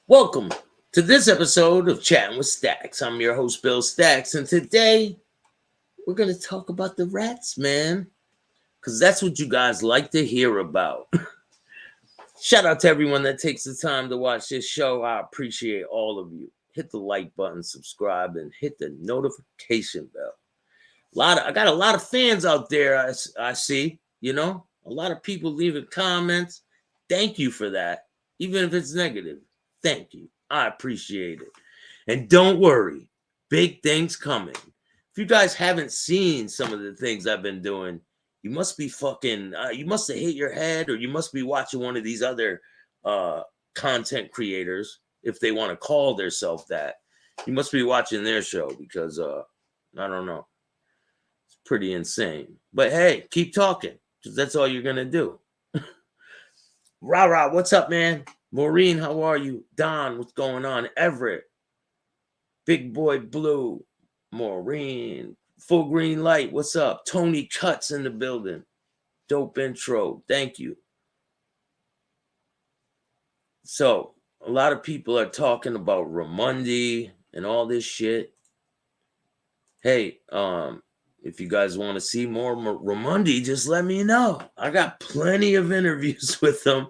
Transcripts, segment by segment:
Welcome to this episode of Chatting with Staxx. I'm your host, Bill Staxx, and today we're going to talk about the rats, man, because that's what you guys like to hear about. Shout out to everyone that takes the time to watch this show. I appreciate all of you. Hit the like button, subscribe, and hit the notification bell. I got a lot of fans out there. I see, a lot of people leaving comments. Thank you for that, even if it's negative. Thank you. I appreciate it. And don't worry, big things coming. If you guys haven't seen some of the things I've been doing, you must be you must have hit your head, or you must be watching one of these other content creators, if they want to call themselves that. You must be watching their show because, I don't know. It's pretty insane. But hey, keep talking, because that's all you're going to do. Rah, what's up, man? Maureen, how are you? Don, what's going on? Everett, Big Boy Blue, Maureen, Full Green Light, what's up? Tony Cuts in the building. Dope intro. Thank you. So, a lot of people are talking about Ramundi and all this shit. Hey, if you guys want to see more Ramundi, just let me know. I got plenty of interviews with them.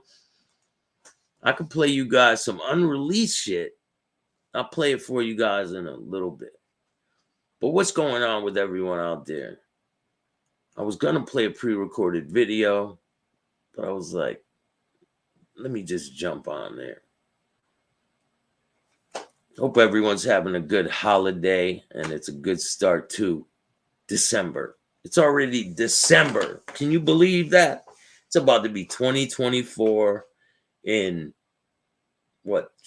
I could play you guys some unreleased shit. I'll play it for you guys in a little bit. But what's going on with everyone out there? I was going to play a pre-recorded video, but I was like, let me just jump on there. Hope everyone's having a good holiday, and it's a good start to December. It's already December. Can you believe that? It's about to be 2024 in,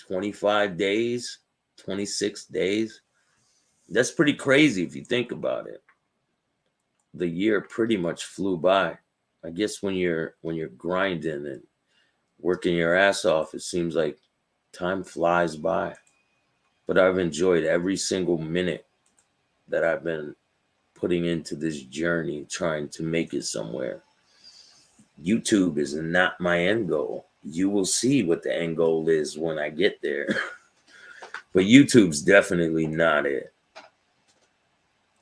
25 days? 26 days? That's pretty crazy if you think about it. The year pretty much flew by. I guess when you're grinding and working your ass off, it seems like time flies by. But I've enjoyed every single minute that I've been putting into this journey, trying to make it somewhere. YouTube is not my end goal. You will see what the end goal is when I get there. But YouTube's definitely not it.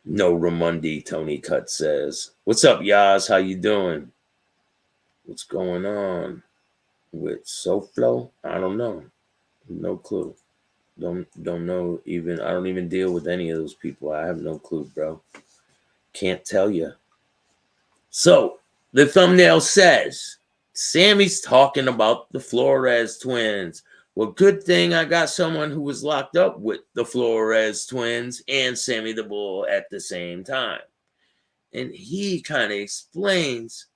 No Ramundi, Tony Cut says. What's up, Yaz? How you doing? What's going on with SoFlo? I don't know. No clue. Don't know even. I don't even deal with any of those people. I have no clue, bro. Can't tell you. So, the thumbnail says, Sammy's talking about the Flores twins. Well, good thing I got someone who was locked up with the Flores twins and Sammy the Bull at the same time. And he kind of explains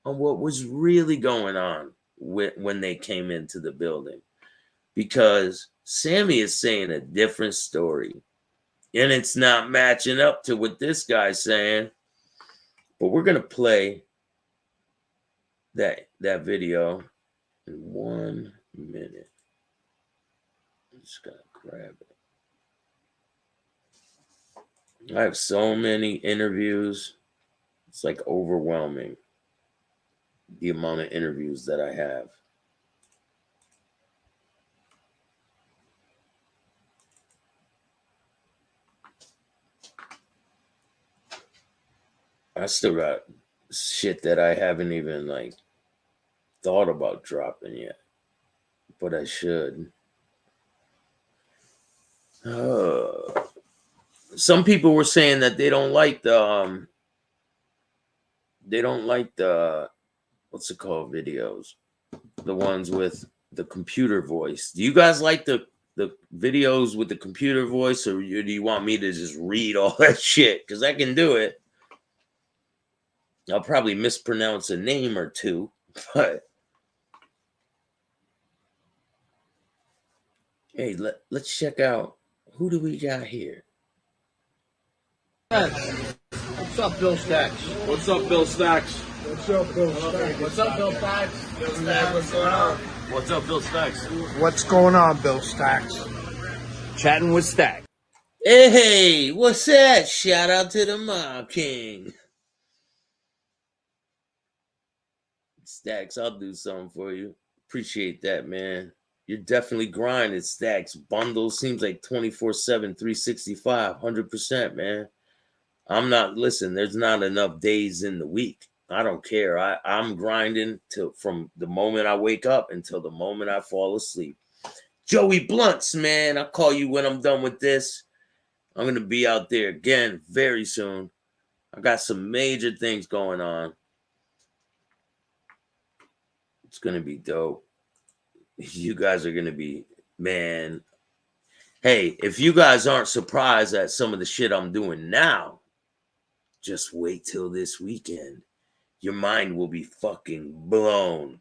on what was really going on when they came into the building. Because Sammy is saying a different story. And it's not matching up to what this guy's saying. But we're going to play that video in 1 minute. I'm just going to grab it. I have so many interviews. It's like overwhelming, the amount of interviews that I have. I still got shit that I haven't even thought about dropping yet, but I should. Some people were saying that they don't like the what's it called, videos, the ones with the computer voice. Do you guys like the videos with the computer voice, or do you want me to just read all that shit? Because I can do it. I'll probably mispronounce a name or two, but hey, let's check out, who do we got here? What's up, Bill Staxx? What's up, Bill Staxx? What's up, Bill Staxx? What's up, Bill Staxx? Bill Staxx, what's going on? What's up, Bill Staxx? What's going on, Bill Staxx? Chatting with Staxx. Hey, what's that? Shout out to the Mob King. Staxx, I'll do something for you. Appreciate that, man. You're definitely grinding, Staxx. Bundles seems like 24/7, 365, 100%, man. I'm not, listen, there's not enough days in the week. I don't care. I'm grinding from the moment I wake up until the moment I fall asleep. Joey Blunts, man, I'll call you when I'm done with this. I'm going to be out there again very soon. I got some major things going on. It's going to be dope. You guys are going to be, man. Hey, if you guys aren't surprised at some of the shit I'm doing now, just wait till this weekend. Your mind will be fucking blown.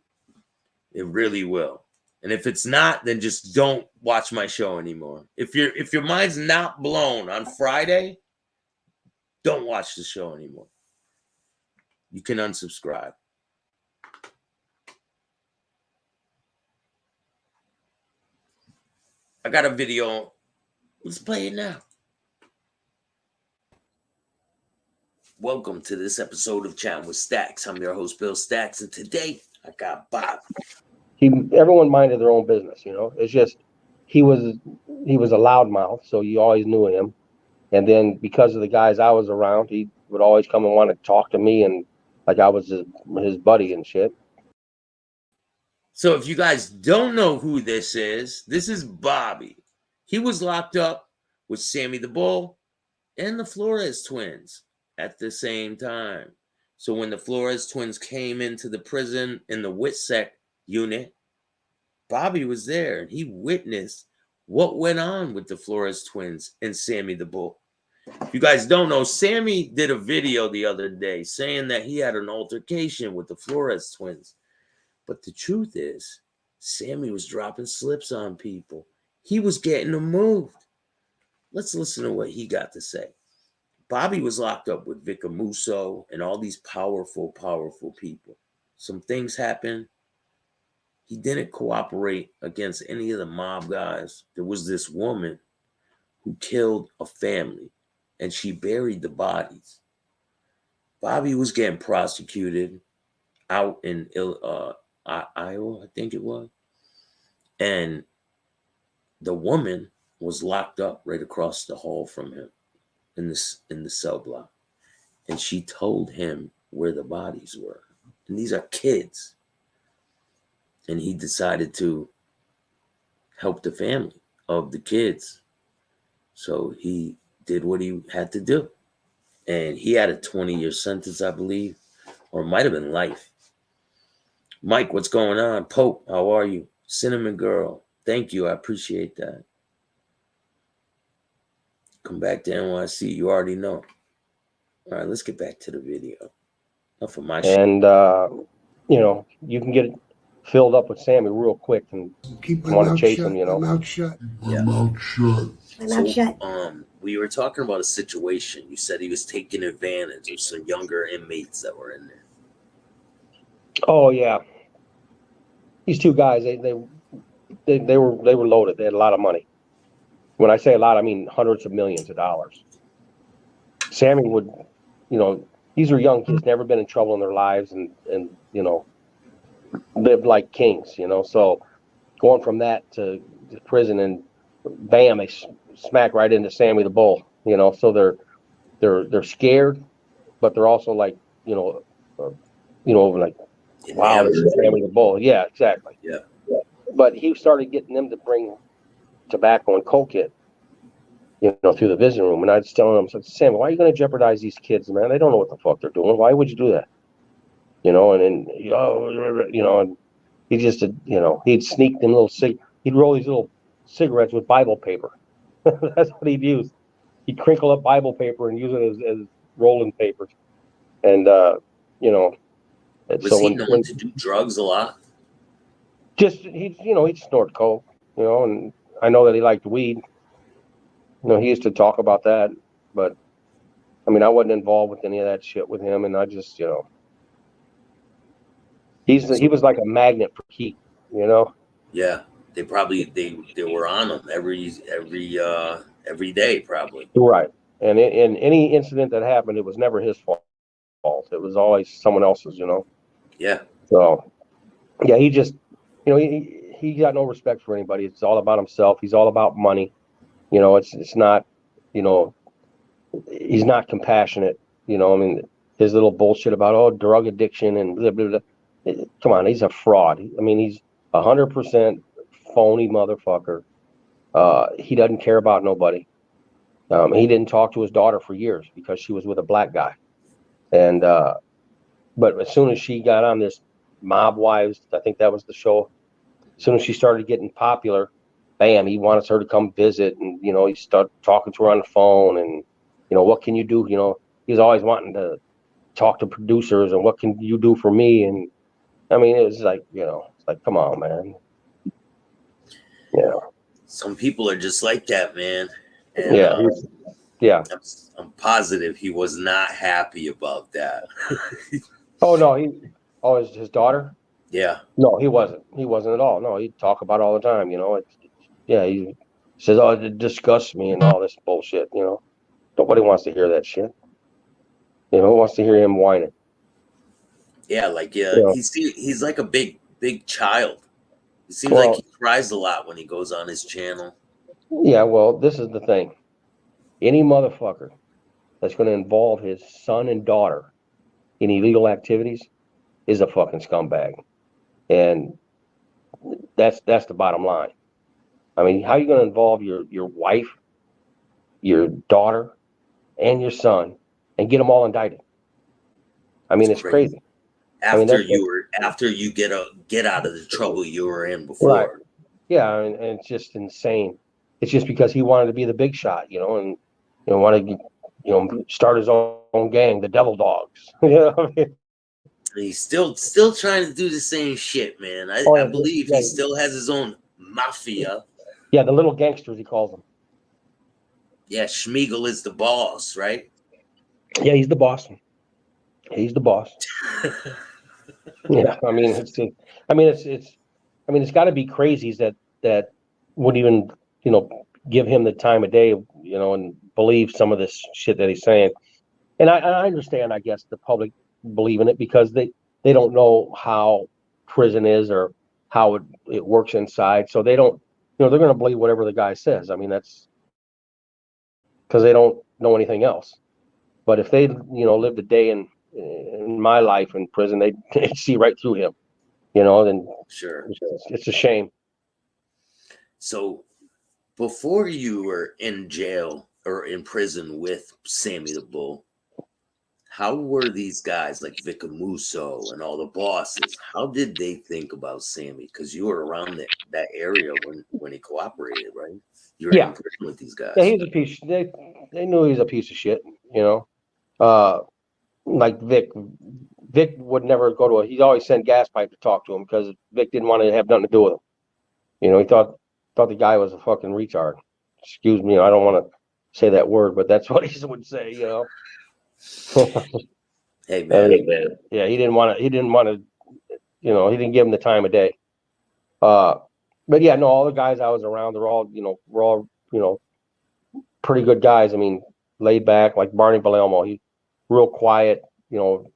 It really will. And if it's not, then just don't watch my show anymore. If your mind's not blown on Friday, don't watch the show anymore. You can unsubscribe. I got a video. Let's play it now. Welcome to this episode of Chattin with Staxx. I'm your host, Bill Staxx, and today I got Bob. Everyone minded their own business, you know. It's just he was a loudmouth, so you always knew him. And then because of the guys I was around, he would always come and want to talk to me, and like I was his buddy and shit. So if you guys don't know who this is Bobby. He was locked up with Sammy the Bull and the Flores twins at the same time. So when the Flores twins came into the prison in the WITSEC unit, Bobby was there and he witnessed what went on with the Flores twins and Sammy the Bull. If you guys don't know, Sammy did a video the other day saying that he had an altercation with the Flores twins. But the truth is, Sammy was dropping slips on people. He was getting them moved. Let's listen to what he got to say. Bobby was locked up with Vicar Musso and all these powerful people. Some things happened. He didn't cooperate against any of the mob guys. There was this woman who killed a family, and she buried the bodies. Bobby was getting prosecuted out in Iowa, I think it was. And the woman was locked up right across the hall from him in the cell block. And she told him where the bodies were. And these are kids. And he decided to help the family of the kids. So he did what he had to do. And he had a 20-year sentence, I believe, or it might have been life. Mike, what's going on? Pope, how are you? Cinnamon Girl, thank you. I appreciate that. Come back to NYC. You already know. All right, let's get back to the video. Enough of my shit. And you know, you can get it filled up with Sammy real quick and want to chase him, you know. Mouth shut. Yeah. Mouth shut. We were talking about a situation. You said he was taking advantage of some younger inmates that were in there. Oh yeah, these two guys, they were loaded. They had a lot of money. When I say a lot, I mean hundreds of millions of dollars. Sammy would, you know, these are young kids, never been in trouble in their lives, and you know, lived like kings, you know. So going from that to prison, and bam, they smack right into Sammy the Bull, you know. So they're scared, but they're also like, you know, like, wow, this is Sammy the Bull. Yeah, exactly. Yeah. But he started getting them to bring tobacco and coke in, you know, through the visiting room. And I was telling him, I said, Sam, why are you going to jeopardize these kids, man? They don't know what the fuck they're doing. Why would you do that? You know, and then, you know, and he just, you know, he'd sneak them he'd roll these little cigarettes with Bible paper. That's what he'd use. He'd crinkle up Bible paper and use it as rolling papers. And, you know. Was he known to do drugs a lot? Just, he'd snort coke, you know, and I know that he liked weed. You know, he used to talk about that, but I mean, I wasn't involved with any of that shit with him, and I just, you know, he was like a magnet for heat, you know. Yeah, they were on him every day, probably. Right, and in any incident that happened, it was never his fault. It was always someone else's, you know. Yeah. So, yeah, he just, you know, he got no respect for anybody. It's all about himself. He's all about money. You know, it's not, you know, he's not compassionate. You know, I mean, his little bullshit about drug addiction and blah, blah, blah. Come on, he's a fraud. I mean, he's 100% phony motherfucker. He doesn't care about nobody. He didn't talk to his daughter for years because she was with a black guy. And but as soon as she got on this Mob Wives, I think that was the show. As soon as she started getting popular, bam, he wants her to come visit, and you know, he started talking to her on the phone, and you know, what can you do? You know, he's always wanting to talk to producers, and what can you do for me? And I mean, it was like, you know, it's like, come on, man. Yeah. Some people are just like that, man. And, Yeah. Yeah. I'm positive he was not happy about that. Oh no, his daughter. Yeah. No, he wasn't. He wasn't at all. No, he'd talk about it all the time. You know, yeah. He says, "Oh, it disgusts me," and all this bullshit. You know, nobody wants to hear that shit. You know, who wants to hear him whining? Yeah, like You know, he's like a big child. It seems like well, he cries a lot when he goes on his channel. yeah. Well, this is the thing. Any motherfucker that's going to involve his son and daughter in illegal activities is a fucking scumbag, and that's the bottom line. I mean, how are you going to involve your wife, your daughter, and your son, and get them all indicted? I mean, it's crazy. I mean, After you get out of the trouble you were in right. before. Yeah, and it's just insane. It's just because he wanted to be the big shot, you know, and you know, wanted to, you know, start his own gang, the Devil Dogs. You know what I mean? He's still trying to do the same shit, man. Oh, I yeah, believe he still has his own mafia. yeah, the little gangsters he calls them. Yeah, Schmiegel is the boss, right? Yeah, he's the boss. He's the boss. Yeah, I mean, it's got to be crazies that would even, you know, give him the time of day, you know, and believe some of this shit that he's saying. And I understand, I guess, the public believe in it because they don't know how prison is or how it works inside, so they don't, you know, they're going to believe whatever the guy says. I mean, that's because they don't know anything else. But if they, you know, lived a day in my life in prison, they'd see right through him. You know, then Sure. it's a shame. So before you were in jail or in prison with Sammy the Bull, how were these guys like Vicamuso and all the bosses? How did they think about Sammy? Because you were around that area when he cooperated, right? You were Yeah, in prison with these yeah, guys. he's a piece. They knew he was a piece of shit. You know, like Vic would never go to he'd always send gas pipe to talk to him because Vic didn't want to have nothing to do with him. You know, he thought the guy was a fucking retard. Excuse me, I don't want to say that word, but that's what he would say. You know. Hey man. Yeah, he didn't want to. You know, he didn't give him the time of day. But yeah, no, all the guys I was around, we're all, you know, pretty good guys. I mean, laid back, like Barney Belelmo. He real quiet, you know,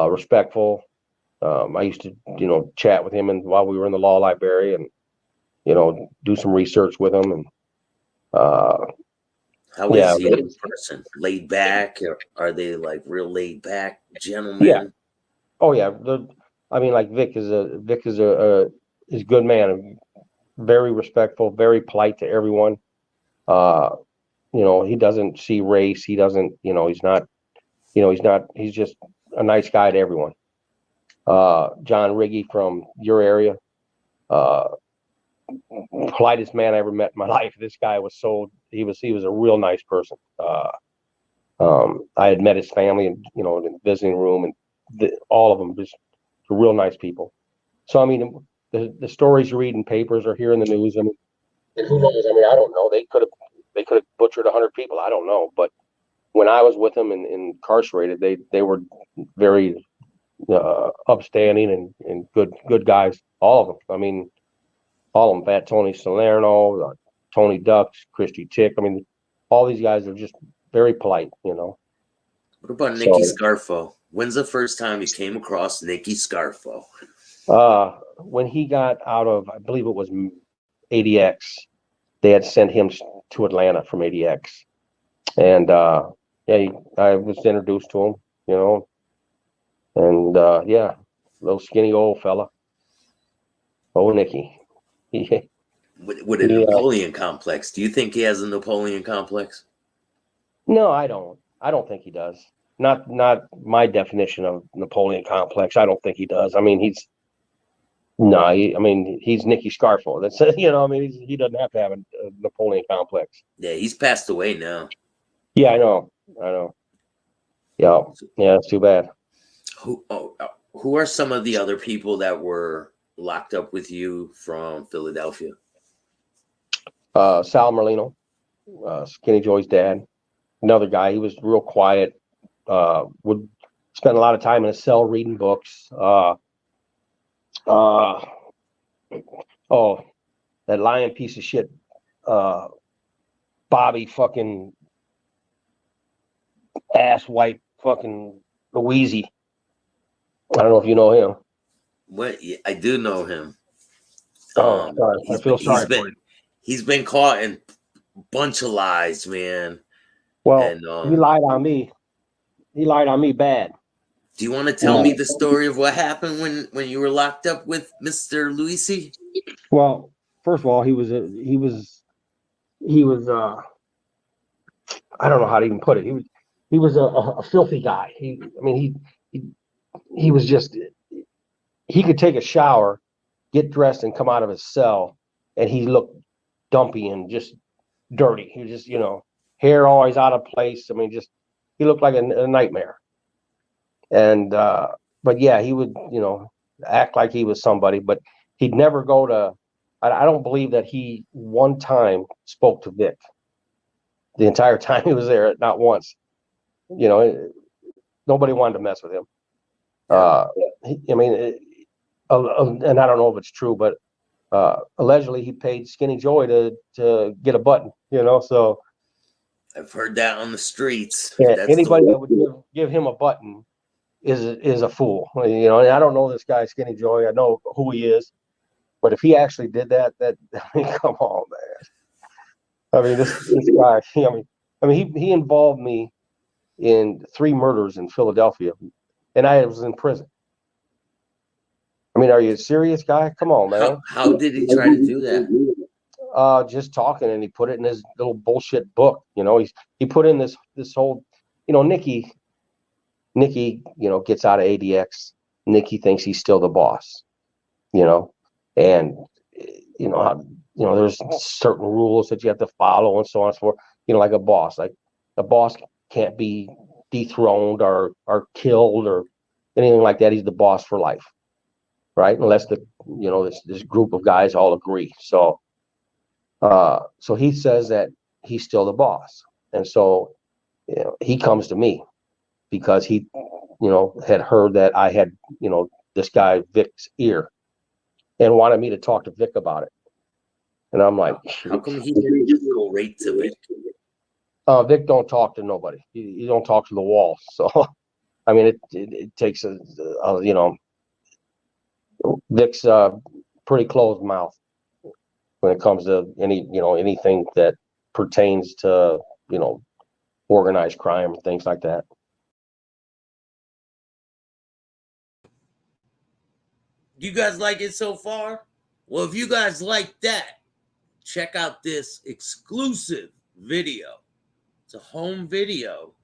respectful. I used to, you know, chat with him and while we were in the law library and, you know, do some research with him. And How yeah, is he in person? Laid back? Or are they like real laid back yeah. gentlemen? Oh yeah. I mean, like Vic is a good man, very respectful, very polite to everyone. Uh, you know, he doesn't see race. He doesn't, you know, he's just a nice guy to everyone. John Riggy from your area, uh, politest man I ever met in my life. This guy was he was a real nice person. I had met his family and, you know, in the visiting room and all of them just real nice people. So, I mean, the stories you read in papers or hear in the news, I mean, and who knows? I mean, I don't know. They could have butchered 100 people. I don't know. But when I was with them and incarcerated, they were very upstanding and good guys. All of them. I mean, all of them. Fat Tony Salerno, Tony Ducks, Christy Tick. I mean, all these guys are just very polite. You know. What about So, Nicky Scarfo? When's the first time you came across Nicky Scarfo? When he got out of, I believe it was ADX, they had sent him to Atlanta from ADX, and yeah, I was introduced to him, you know, and yeah, little skinny old fella, old Nicky. He, With a he Napoleon complex. Do you think he has a Napoleon complex? No, I don't. I don't think he does. Not my definition of Napoleon complex. I don't think he does. I mean, he's no. I mean, he's Nicky Scarfo. That's you know. I mean, he doesn't have to have a Napoleon complex. Yeah, he's passed away now. Yeah, I know. I know. Yeah, yeah. It's too bad. Who are some of the other people that were locked up with you from Philadelphia? Sal Merlino, Skinny Joy's dad. Another guy. He was real quiet. Would spend a lot of time in a cell reading books. Uh, oh, that lying piece of shit. Bobby fucking ass white fucking Louisi. I don't know if you know him. What? Yeah, I do know him. Oh, sorry. I feel sorry for you. He's been caught in a bunch of lies, man. Well, And he lied on me. He lied on me bad. do you want to tell me the story of what happened when you were locked up with Mr. Luisi? Well, first of all, he was I don't know how to even put it. He was a filthy guy. I mean he was just he could take a shower, get dressed, and come out of his cell, and he looked dumpy and just dirty. He was just, hair always out of place. I mean, just he looked like a nightmare. And but yeah, he would, act like he was somebody, but he'd never go to. I don't believe that he one time spoke to Vic the entire time he was there. Not once. Nobody wanted to mess with him. I mean, and I don't know if it's true, but allegedly he paid Skinny Joy to get a button. So I've heard that on the streets. yeah, That's anybody that would give him a button is a fool. And I don't know this guy Skinny Joy. I know who he is, but if he actually did that, I mean, come on, man. I mean, this guy. He involved me in 3 murders in Philadelphia, and I was in prison. I mean, are you a serious guy? Come on, man. How did he try to do that? Just talking, and he put it in his little bullshit book. He put in this whole, Nicky, gets out of ADX. Nicky thinks he's still the boss, and there's certain rules that you have to follow and so on and so forth. Like a boss, can't be dethroned or killed or anything like that. He's the boss for life, right? Unless this group of guys all agree. So he says that he's still the boss, and so he comes to me because he had heard that I had this guy Vic's ear and wanted me to talk to Vic about it. And I'm like, how come he didn't just go right to Vic? Vic don't talk to nobody. He don't talk to the wall. So I mean, it takes Vic's pretty closed mouth when it comes to anything that pertains to organized crime and things like that. You guys like it so far? Well, if you guys like that, check out this exclusive video. It's a home video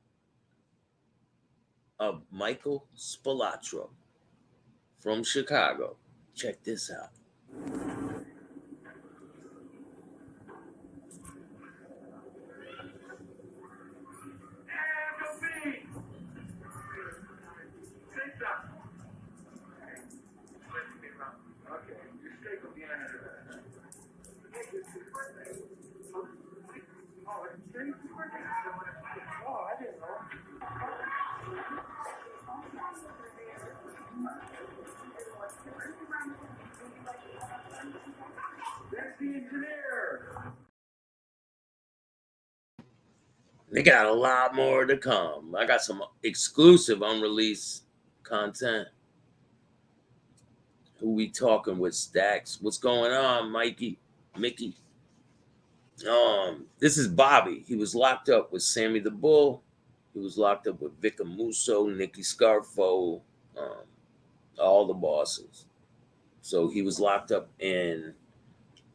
of Michael Spilatro from Chicago. Check this out. They got a lot more to come. I got some exclusive unreleased content. Who we talking with, Staxx? What's going on, Mikey? Mickey? This is Bobby. He was locked up with Sammy the Bull. He was locked up with Vic Musso, Nicky Scarfo, all the bosses. So he was locked up in,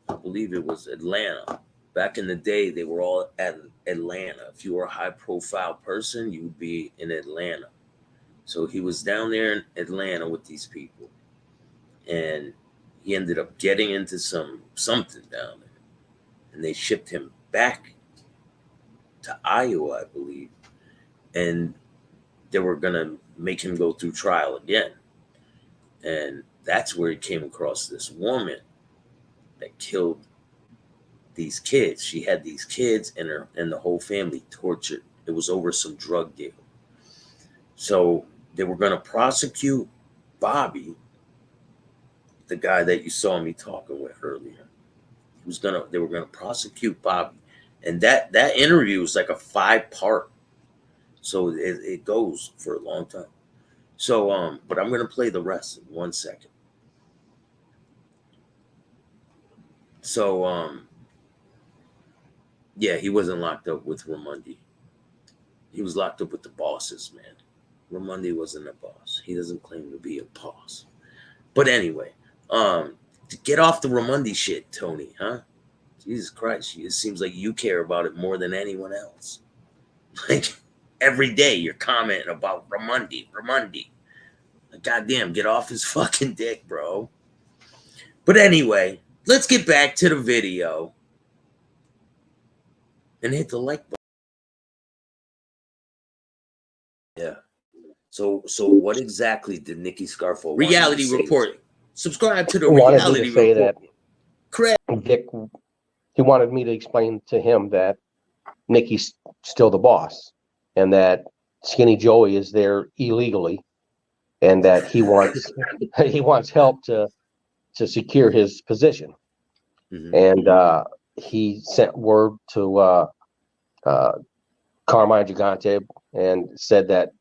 I believe it was Atlanta. Back in the day, they were all at Atlanta. If you were a high-profile person, you would be in Atlanta. So he was down there in Atlanta with these people, and he ended up getting into something down there, and they shipped him back to Iowa, I believe, and they were gonna make him go through trial again, and that's where he came across this woman that killed these kids. She had these kids and the whole family tortured. It was over some drug deal. So they were going to prosecute Bobby, the guy that you saw me talking with earlier. They were gonna prosecute Bobby, and that interview was like a 5-part, so it goes for a long time. So but I'm gonna play the rest in 1 second. So yeah, he wasn't locked up with Ramundi. He was locked up with the bosses, man. Ramundi wasn't a boss. He doesn't claim to be a boss. But anyway, to get off the Ramundi shit, Tony, huh? Jesus Christ, it seems like you care about it more than anyone else. Like every day you're commenting about Ramundi. Like, goddamn, get off his fucking dick, bro. But anyway, let's get back to the video and hit the like button. Yeah. So what exactly did Nicky Scarfo reality report? Subscribe to the Wanted me to reality say report. that Correct. Vic, he wanted me to explain to him that Nicky's still the boss and that Skinny Joey is there illegally, and that he wants he wants help to secure his position. Mhm. And he sent word to Carmine Gigante and said that,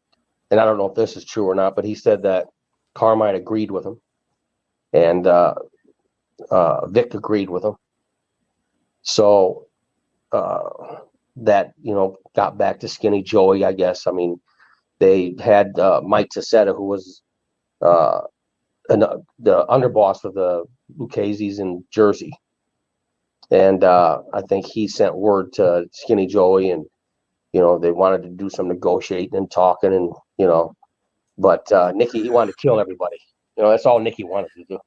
and I don't know if this is true or not, but he said that Carmine agreed with him, and Vic agreed with him. So that, got back to Skinny Joey, I guess. I mean, they had Mike Tassetta, who was the underboss of the Lucchese's in Jersey. And I think he sent word to Skinny Joey, and, they wanted to do some negotiating and talking, and, but Nicky, he wanted to kill everybody. That's all Nicky wanted to do.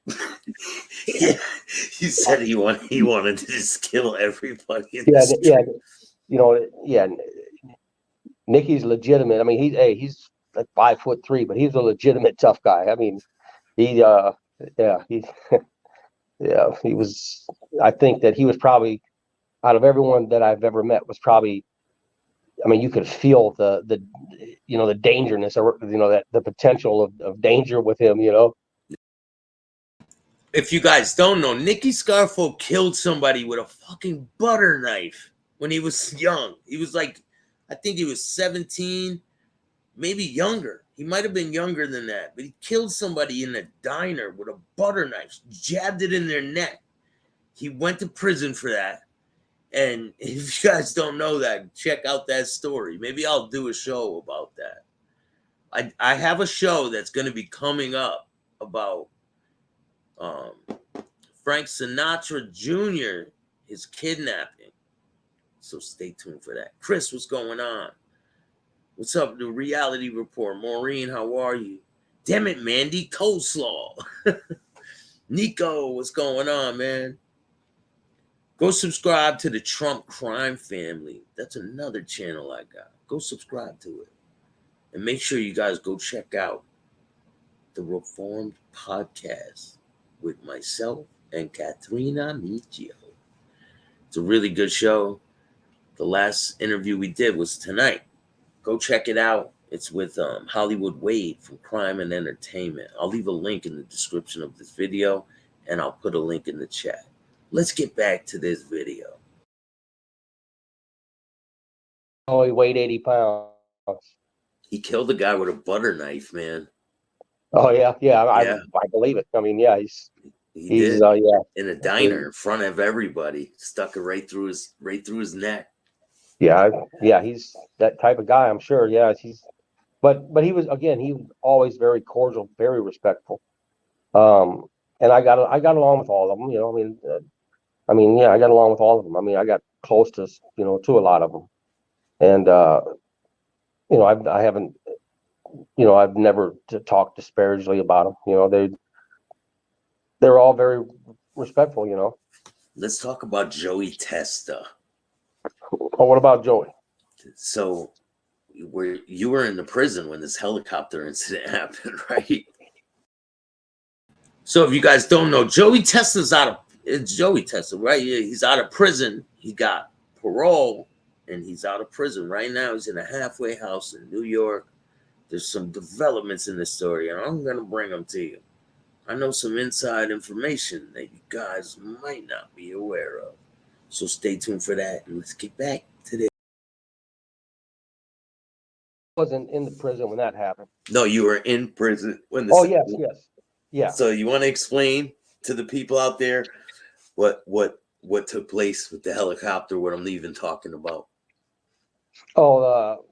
Yeah, he said he wanted to just kill everybody in Yeah, the street. yeah. Nicky's legitimate. I mean, he's like 5'3", but he's a legitimate tough guy. I mean, he yeah, yeah, he was. I think that he was probably, out of everyone that I've ever met, was probably. I mean, you could feel the the dangerousness, or that the potential of danger with him. If you guys don't know, Nicky Scarfo killed somebody with a fucking butter knife when he was young. He was like, I think he was 17, maybe younger. He might have been younger than that, but he killed somebody in a diner with a butter knife, jabbed it in their neck. He went to prison for that. And if you guys don't know that, check out that story. Maybe I'll do a show about that. I have a show that's going to be coming up about um, Frank Sinatra Jr., his kidnapping. So stay tuned for that. Chris, what's going on? What's up, the reality report? Maureen, how are you? Damn it, Mandy, coleslaw. Nico, what's going on, man? Go subscribe to the Trump Crime Family. That's another channel I got. Go subscribe to it. And make sure you guys go check out the Reformed Podcast with myself and Katrina Michio. It's a really good show. The last interview we did was tonight. Go check it out. It's with Hollywood Wade from Crime and Entertainment. I'll leave a link in the description of this video, and I'll put a link in the chat. Let's get back to this video. Oh, he weighed 80 pounds. He killed a guy with a butter knife, man. Oh yeah, yeah. Yeah, I believe it. I mean, yeah, he he's did yeah. in a diner in front of everybody. Stuck it right through his neck. Yeah, yeah, he's that type of guy. I'm sure. Yeah, but he was again. He was always very cordial, very respectful. Um, and I got along with all of them. You know, I mean, yeah, I got along with all of them. I mean, I got close to to a lot of them, and I haven't I've never talked disparagingly about them. You know, they're all very respectful. You know. Let's talk about Joey Testa. Oh, what about Joey? So, where you were in the prison when this helicopter incident happened, right? So, if you guys don't know, it's Joey Testa, right? Yeah, he's out of prison. He got parole, and he's out of prison right now. He's in a halfway house in New York. There's some developments in this story, and I'm gonna bring them to you. I know some inside information that you guys might not be aware of. So stay tuned for that, and let's get back to this. Wasn't in the prison when that happened. No, you were in prison when Oh this. yes, yes, yeah. So you want to explain to the people out there what took place with the helicopter? What I'm even talking about? Oh,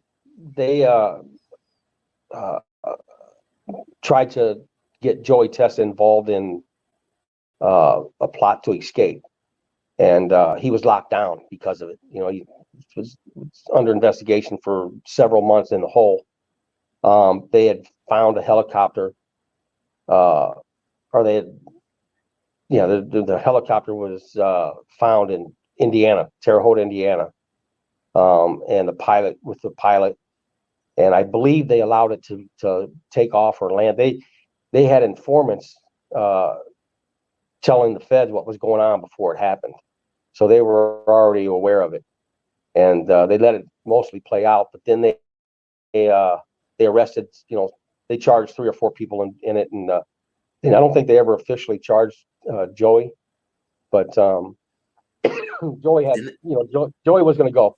they uh, tried to get Joey Testa involved in a plot to escape, and he was locked down because of it. You know, he was under investigation for several months in the hole. They had found a helicopter, or they had, yeah, the helicopter was found in Indiana, Terre Haute, Indiana, and the pilot, and I believe they allowed it to take off or land. They had informants uh, telling the feds what was going on before it happened, so they were already aware of it, and they let it mostly play out. But then they arrested, they charged 3 or 4 people in it, and I don't think they ever officially charged Joey, but Joey had, Didn't Joey was going to go.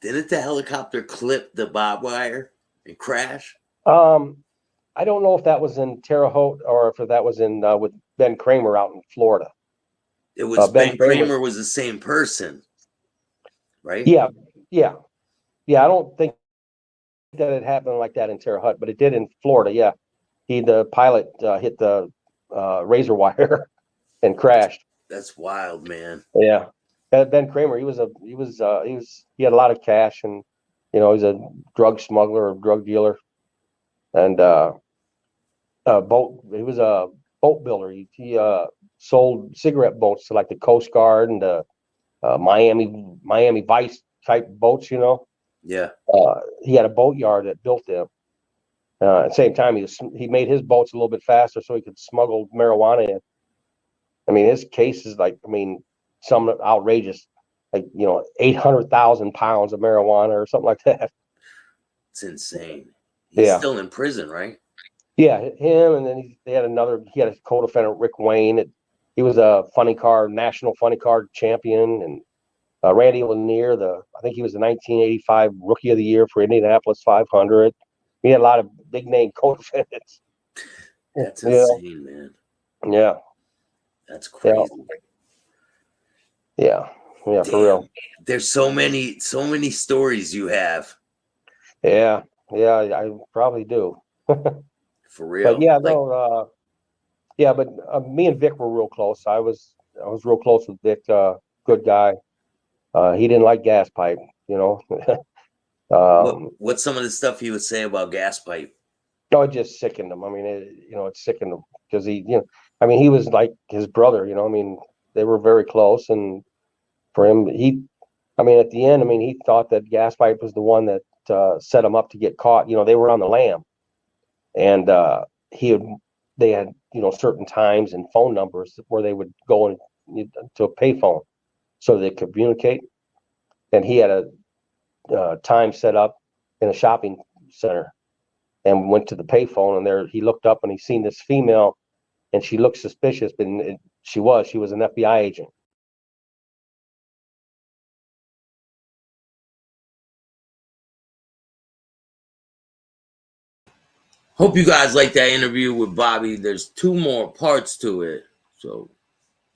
didn't the helicopter clip the barbed wire and crash? Um, I don't know if that was in Terre Haute or if that was in with Ben Kramer out in Florida. It was Ben Ben Kramer. Kramer was the same person, right? Yeah, yeah, yeah. I don't think that it happened like that in Terre Haute, but it did in Florida. Yeah, the pilot hit the razor wire and crashed. That's wild, man. Yeah, Ben Kramer. He had a lot of cash, and he's a drug smuggler or drug dealer, and boat. He was a boat builder. He sold cigarette boats to like the Coast Guard and the Miami Vice type boats. Yeah. He had a boat yard that built them. At the same time, he made his boats a little bit faster so he could smuggle marijuana in. I mean, his case is like, I mean, some outrageous, like 800,000 pounds of marijuana or something like that. It's insane. He's Yeah, still in prison, right? yeah, him, and then he had a co-defendant, Rick Wayne. He was a national funny car champion, and Randy Lanier, I think he was the 1985 Rookie of the Year for Indianapolis 500. He had a lot of big name co-defendants. That's Yeah, insane, man. yeah, That's yeah, crazy. yeah, yeah, for Damn. real. There's so many stories you have. Yeah, yeah, I probably do. For But real. yeah, Like, no, yeah, but me and Vic were real close. I was real close with Vic. Good guy. He didn't like gas pipe. You know. what's some of the stuff he would say about gas pipe? No, it just sickened him. I mean, it sickened him because I mean, he was like his brother. I mean, they were very close, and for him, I mean, at the end, I mean, he thought that gas pipe was the one that set him up to get caught. They were on the lam, and he had they had certain times and phone numbers where they would go to a payphone so they could communicate, and he had a time set up in a shopping center and went to the payphone, and there he looked up and he seen this female, and she looked suspicious, but she was an FBI agent. Hope you guys like that interview with Bobby. There's 2 more parts to it, so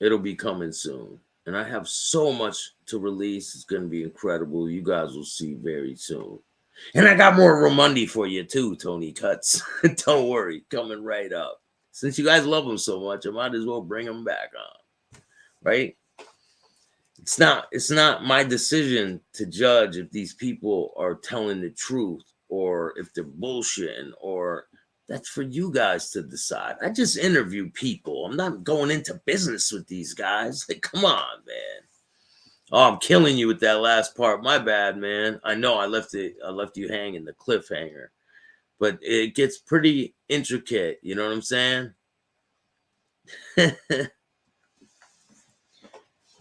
it'll be coming soon. And I have so much to release. It's going to be incredible. You guys will see very soon. And I got more Ramundi for you too, Tony Cuts. Don't worry, coming right up. Since you guys love him so much, I might as well bring him back on. Right? It's not my decision to judge if these people are telling the truth or if they're bullshitting, or that's for you guys to decide. I just interview people. I'm not going into business with these guys. Like, come on, man. Oh, I'm killing you with that last part. My bad, man. I know I left you hanging, the cliffhanger. But it gets pretty intricate, you know what I'm saying?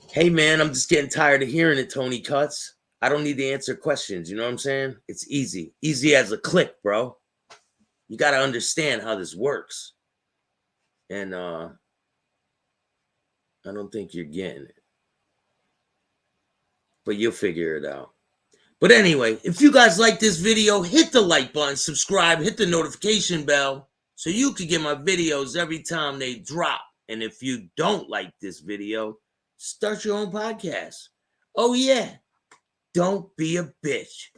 Hey, man, I'm just getting tired of hearing it, Tony Cuts. I don't need to answer questions, you know what I'm saying? It's easy. Easy as a click, bro. You got to understand how this works. And I don't think you're getting it. But you'll figure it out. But anyway, if you guys like this video, hit the like button, subscribe, hit the notification bell so you can get my videos every time they drop. And if you don't like this video, start your own podcast. Oh, yeah. Don't be a bitch.